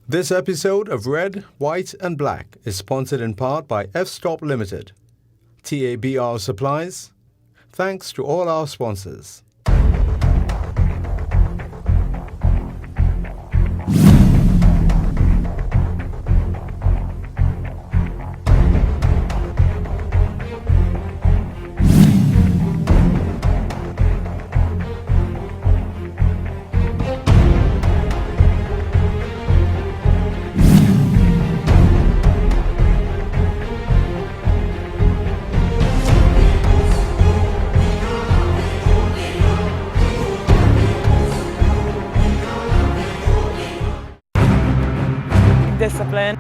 This episode of Red, White and Black is sponsored in part by F-Stop Limited, TABR Supplies. Thanks to all our sponsors. Discipline,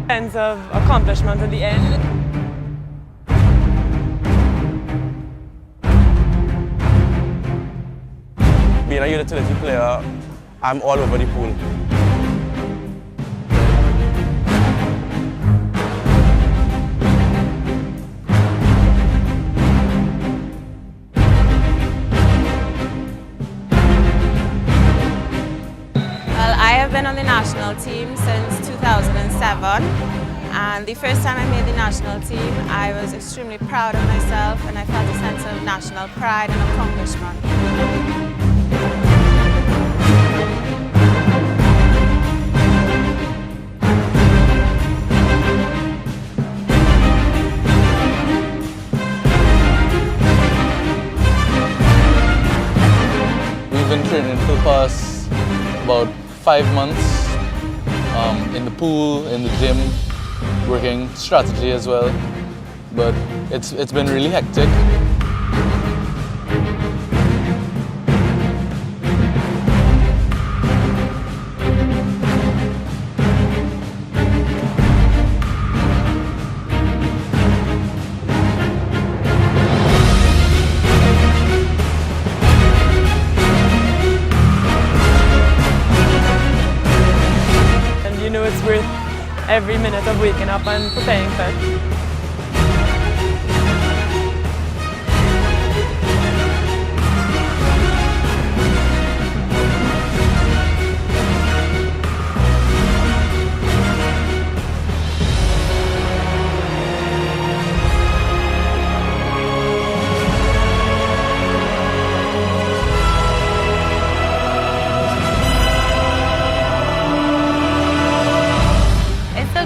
sense of accomplishment at the end. Being a utility player, I'm all over the pool. I have been on the national team since 2007, and the first time I made the national team I was extremely proud of myself and I felt a sense of national pride and accomplishment. We've been training for the past about 5 months in the pool, in the gym, working strategy as well, but it's been really hectic. It's worth every minute of waking up and preparing for it.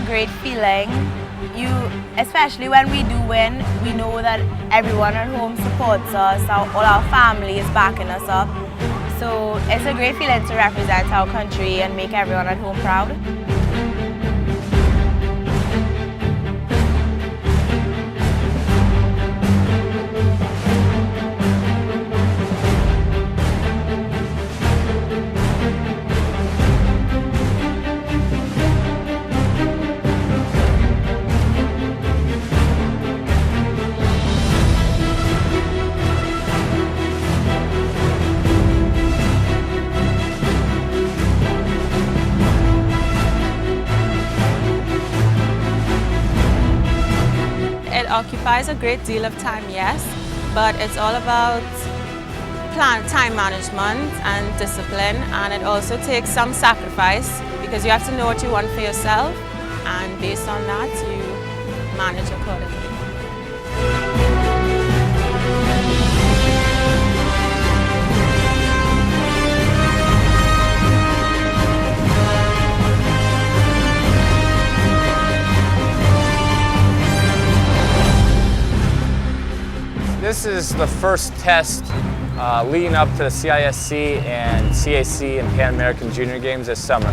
Great feeling. Especially when we do win, we know that everyone at home supports us, all our family is backing us up. So it's a great feeling to represent our country and make everyone at home proud. It occupies a great deal of time, yes, but it's all about time management and discipline, and it also takes some sacrifice because you have to know what you want for yourself, and based on that you manage accordingly. This is the first test leading up to the CISC and CAC and Pan American Junior Games this summer.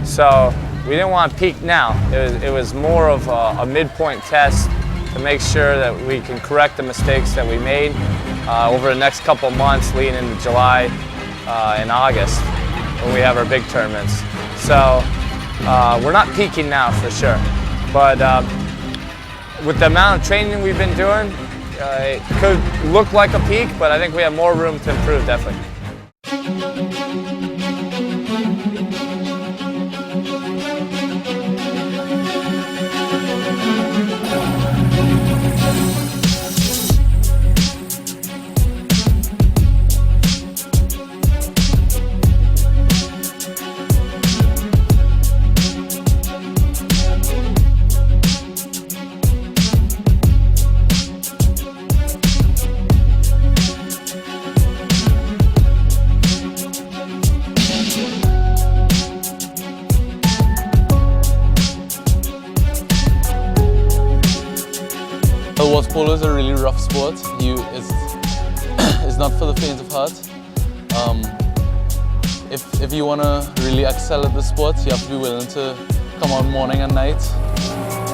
So we didn't want to peak now. It was more of a midpoint test to make sure that we can correct the mistakes that we made over the next couple months leading into July and August when we have our big tournaments. So we're not peaking now for sure, but with the amount of training we've been doing, it could look like a peak, but I think we have more room to improve, definitely. water polo is a really rough sport. It's not for the faint of heart. If you want to really excel at the sport, you have to be willing to come out morning and night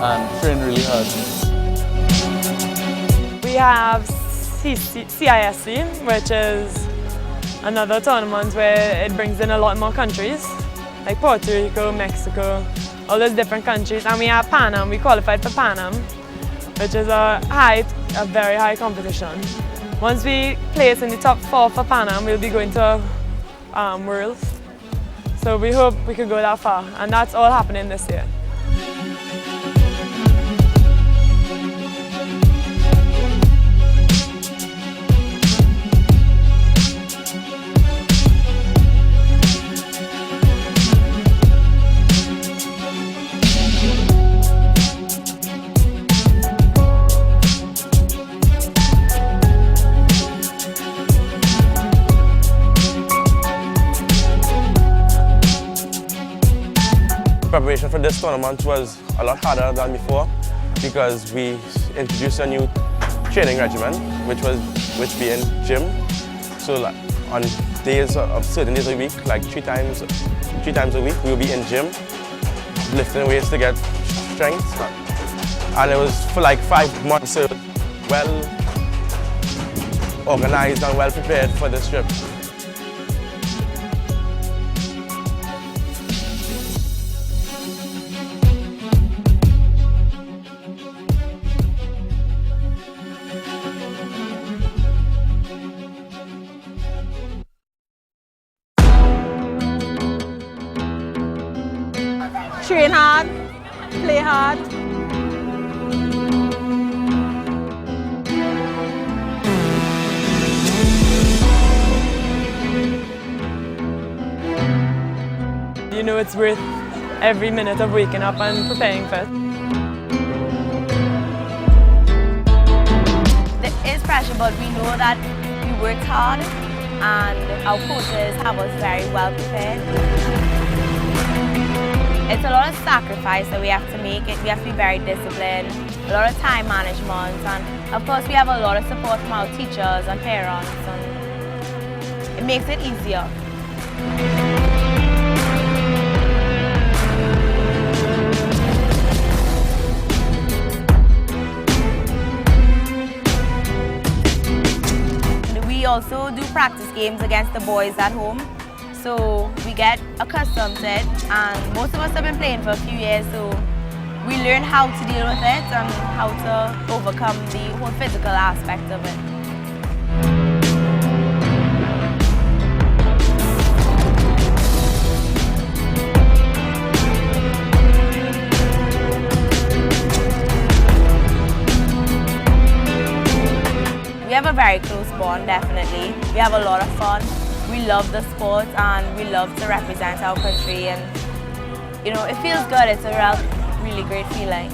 and train really hard. We have CISC, which is another tournament where it brings in a lot more countries, like Puerto Rico, Mexico, all those different countries. And we have Pan Am. We qualified for Pan Am, which is a very high competition. Once we place in the top 4 for Pan Am, we'll be going to Worlds. So we hope we could go that far, and that's all happening this year. Preparation for this tournament was a lot harder than before because we introduced a new training regimen, which being gym. So like on certain days a week, like three times a week, we will be in gym, lifting weights to get strength. And it was for like 5 months, so well organized and well prepared for this trip. Train hard, play hard. You know it's worth every minute of waking up and preparing for it. There is pressure, but we know that we worked hard and our coaches have us very well prepared. It's a lot of sacrifice that we have to make. We have to be very disciplined, a lot of time management, and of course we have a lot of support from our teachers and parents, and it makes it easier. We also do practice games against the boys at home. So we get accustomed to it, and most of us have been playing for a few years, so we learn how to deal with it and how to overcome the whole physical aspect of it. We have a very close bond, definitely. We have a lot of fun. We love the sport and we love to represent our country, and you know, it feels good. It's a really great feeling.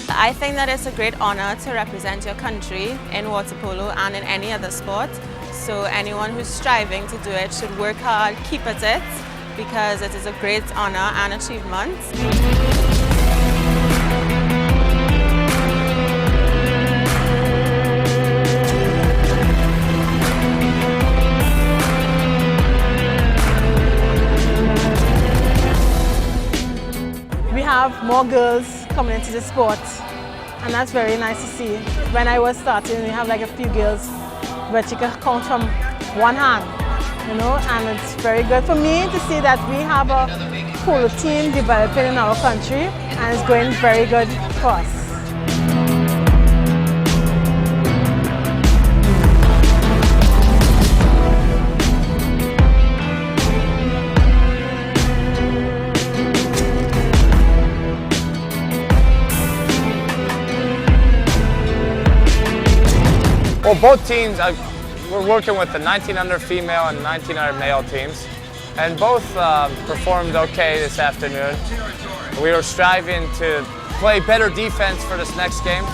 I think that it's a great honor to represent your country in water polo and in any other sport. So anyone who's striving to do it should work hard, keep at it, because it is a great honor and achievement. We have more girls coming into the sport, and that's very nice to see. When I was starting, we have like a few girls, but you can count from one hand. You know, and it's very good for me to see that we have a polo team developing in our country, and it's going very good for us. Well, both teams, we're working with the 1900 female and 1900 male teams, and both performed okay this afternoon. We were striving to play better defense for this next game,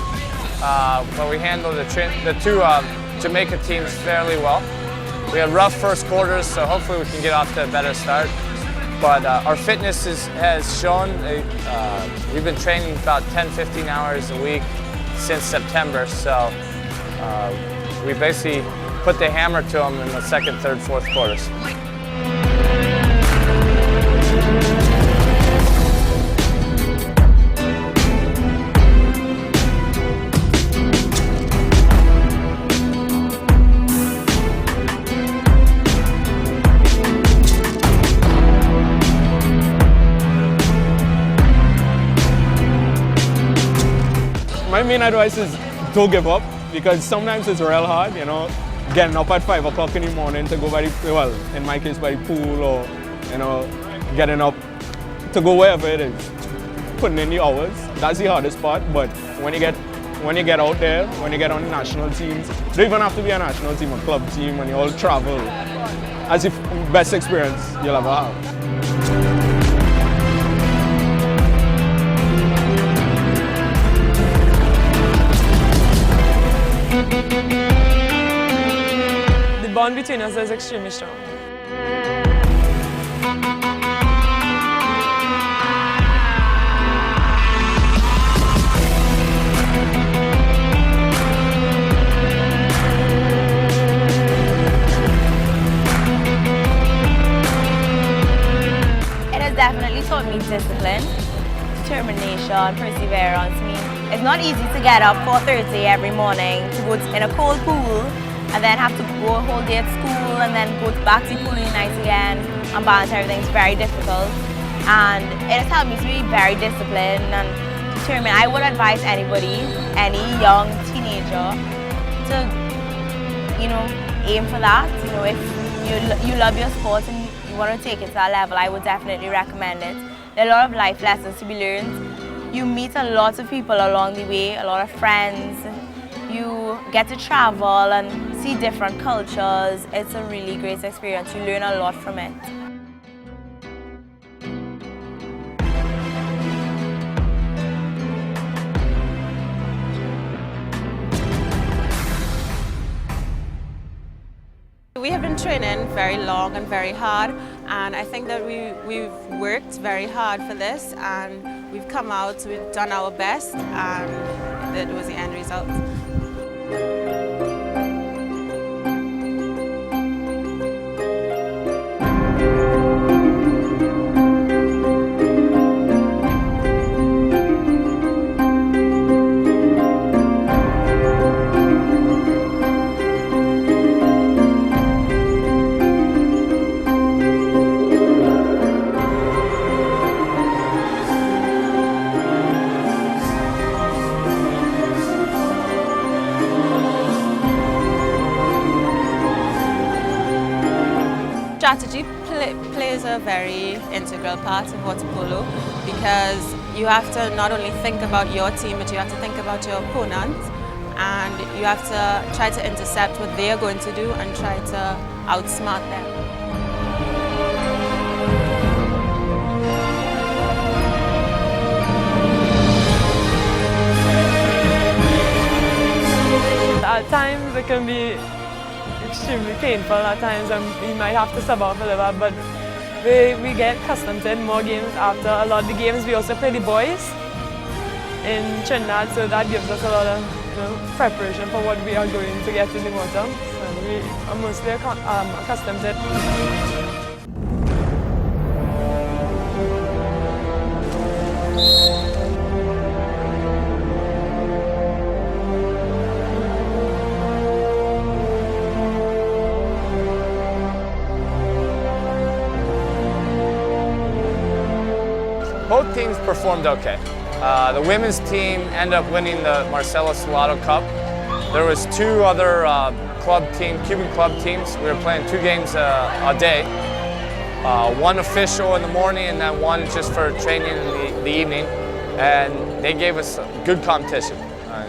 but we handled the two Jamaica teams fairly well. We had rough first quarters, so hopefully we can get off to a better start. But our fitness has shown, we've been training about 10-15 hours a week since September, so we basically put the hammer to them in the second, third, fourth quarters. My main advice is don't give up, because sometimes it's real hard, you know, getting up at 5 o'clock in the morning to go by the, well, in my case by the pool, or, you know, getting up to go wherever it is. Putting in the hours, that's the hardest part, but when you get out there, when you get on the national teams, you don't even have to be a national team, a club team, when you all travel, as if best experience you'll ever have. The bond between us is extremely strong. It has definitely taught me discipline, determination, perseverance. I mean, it's not easy to get up 4:30 every morning to go in a cold pool and then have to go a whole day at school and then go back to the pool in the night again and balance everything. It's very difficult, and it has helped me to be very disciplined and determined. I would advise anybody, any young teenager, to, you know, aim for that. You know, if you love your sport and you want to take it to that level, I would definitely recommend it. There are a lot of life lessons to be learned. You meet a lot of people along the way, a lot of friends. You get to travel and see different cultures. It's a really great experience. You learn a lot from it. We have been training very long and very hard, and I think that we've worked very hard for this, and we've come out, we've done our best, and that was the end result. Strategy plays a very integral part in water polo, because you have to not only think about your team, but you have to think about your opponent, and you have to try to intercept what they are going to do and try to outsmart them. At times it can be extremely painful at times, and we might have to sub off a little bit, but we get accustomed to it. More games after a lot of the games. We also play the boys in Trinidad, so that gives us a lot of preparation for what we are going to get in the water. So we are mostly accustomed to it. Both teams performed okay. The women's team ended up winning the Marcelo Salado Cup. There was two other Cuban club teams. We were playing 2 games a day. One official in the morning and then one just for training in the evening. And they gave us good competition.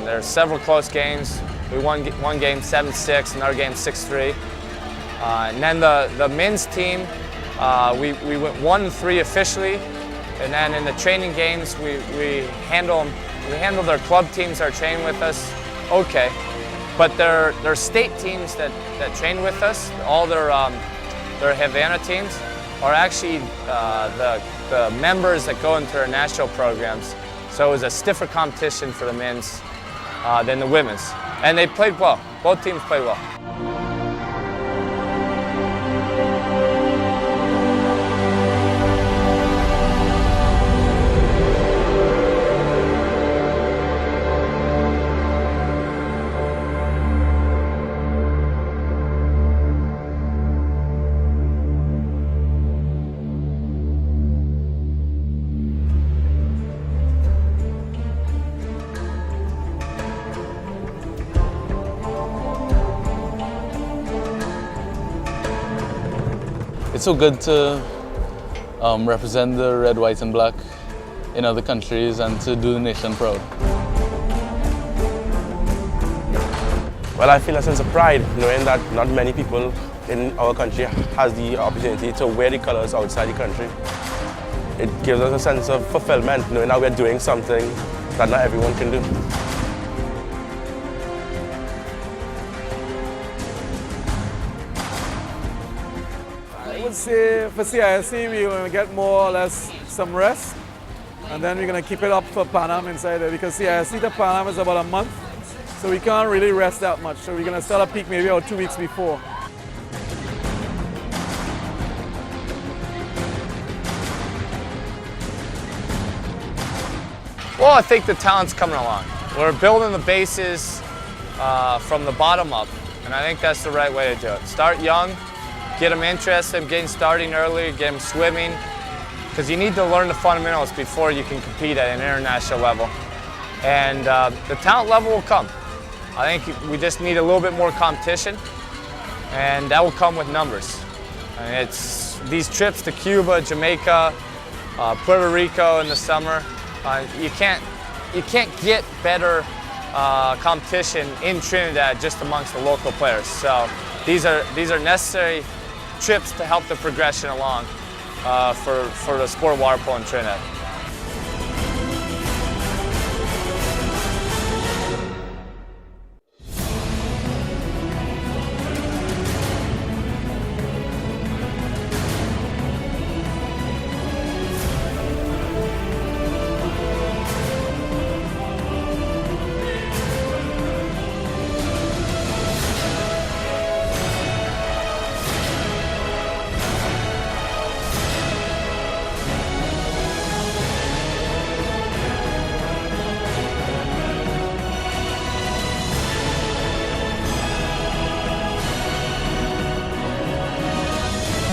There are several close games. We won one game 7-6, another game 6-3. And then the men's team, we went 1-3 officially. And then in the training games, we handle their club teams that are training with us okay. But their state teams that train with us, all their Havana teams, are actually the members that go into their national programs. So it was a stiffer competition for the men's than the women's. And they played well. Both teams played well. It's so good to represent the red, white and black in other countries and to do the nation proud. Well, I feel a sense of pride knowing that not many people in our country has the opportunity to wear the colors outside the country. It gives us a sense of fulfillment knowing that we're doing something that not everyone can do. I would say for CISC we're going to get more or less some rest, and then we're going to keep it up for Pan Am inside there, because CISC to Pan Am is about a month, so we can't really rest that much. So we're going to start a peak maybe about 2 weeks before. Well, I think the talent's coming along. We're building the bases from the bottom up, and I think that's the right way to do it. Start young, get them interested, getting starting early, get them swimming, because you need to learn the fundamentals before you can compete at an international level. And the talent level will come. I think we just need a little bit more competition, and that will come with numbers. And it's these trips to Cuba, Jamaica, Puerto Rico in the summer. You can't get better competition in Trinidad just amongst the local players. So these are necessary trips to help the progression along for the sport of water polo in Trinidad.